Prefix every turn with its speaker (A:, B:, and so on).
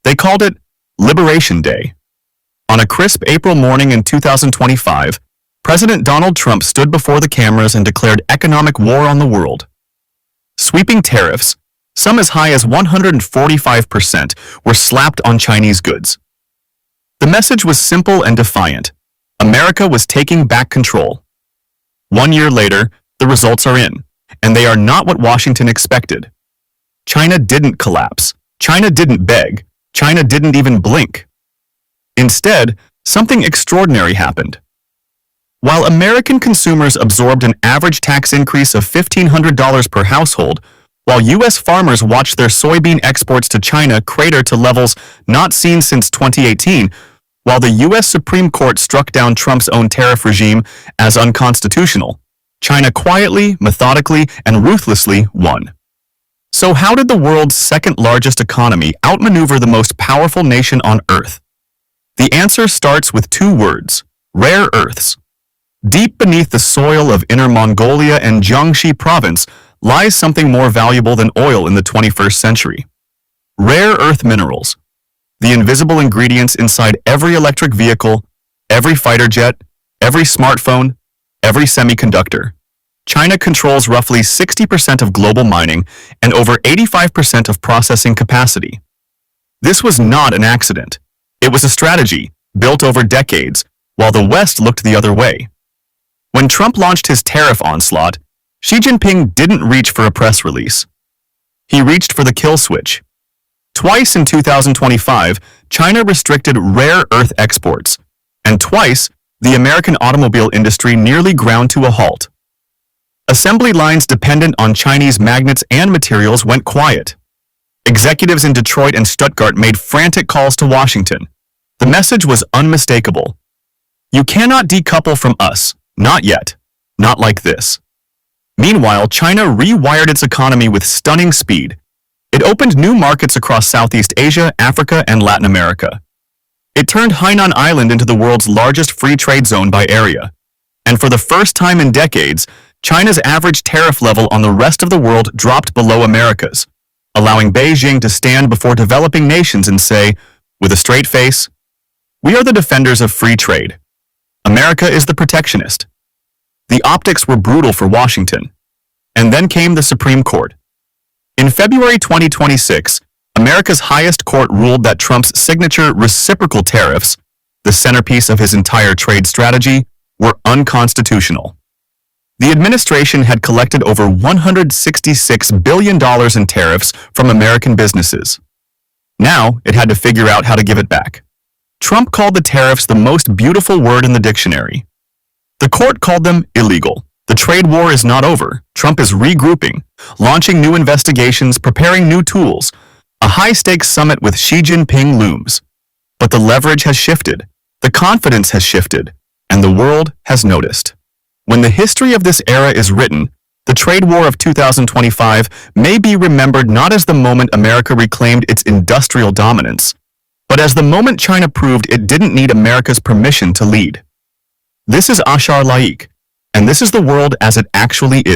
A: They called it Liberation Day. On a crisp April morning in 2025, President Donald Trump stood before the cameras and declared economic war on the world. Sweeping tariffs, some as high as 145%, were slapped on Chinese goods. The message was simple and defiant. America was taking back control. 1 year later, the results are in, and they are not what Washington expected. China didn't collapse. China didn't beg. China didn't even blink. Instead, something extraordinary happened. While American consumers absorbed an average tax increase of $1,500 per household, while U.S. farmers watched their soybean exports to China crater to levels not seen since 2018, while the U.S. Supreme Court struck down Trump's own tariff regime as unconstitutional, China quietly, methodically, and ruthlessly won. So how did the world's second-largest economy outmaneuver the most powerful nation on Earth? The answer starts with two words: rare earths. Deep beneath the soil of Inner Mongolia and Jiangxi province lies something more valuable than oil in the 21st century. Rare earth minerals. The invisible ingredients inside every electric vehicle, every fighter jet, every smartphone, every semiconductor. China controls roughly 60% of global mining and over 85% of processing capacity. This was not an accident. It was a strategy, built over decades, while the West looked the other way. When Trump launched his tariff onslaught, Xi Jinping didn't reach for a press release. He reached for the kill switch. Twice in 2025, China restricted rare earth exports, and twice, the American automobile industry nearly ground to a halt. Assembly lines dependent on Chinese magnets and materials went quiet. Executives in Detroit and Stuttgart made frantic calls to Washington. The message was unmistakable. You cannot decouple from us, not yet, not like this. Meanwhile, China rewired its economy with stunning speed. It opened new markets across Southeast Asia, Africa, and Latin America. It turned Hainan Island into the world's largest free trade zone by area. And for the first time in decades, China's average tariff level on the rest of the world dropped below America's, allowing Beijing to stand before developing nations and say, with a straight face, "We are the defenders of free trade. America is the protectionist." The optics were brutal for Washington. And then came the Supreme Court. In February 2026, America's highest court ruled that Trump's signature reciprocal tariffs, the centerpiece of his entire trade strategy, were unconstitutional. The administration had collected over $166 billion in tariffs from American businesses. Now, it had to figure out how to give it back. Trump called the tariffs the most beautiful word in the dictionary. The court called them illegal. The trade war is not over. Trump is regrouping, launching new investigations, preparing new tools. A high-stakes summit with Xi Jinping looms. But the leverage has shifted, the confidence has shifted, and the world has noticed. When the history of this era is written, the trade war of 2025 may be remembered not as the moment America reclaimed its industrial dominance, but as the moment China proved it didn't need America's permission to lead. This is Ashar Laiq, and this is the world as it actually is.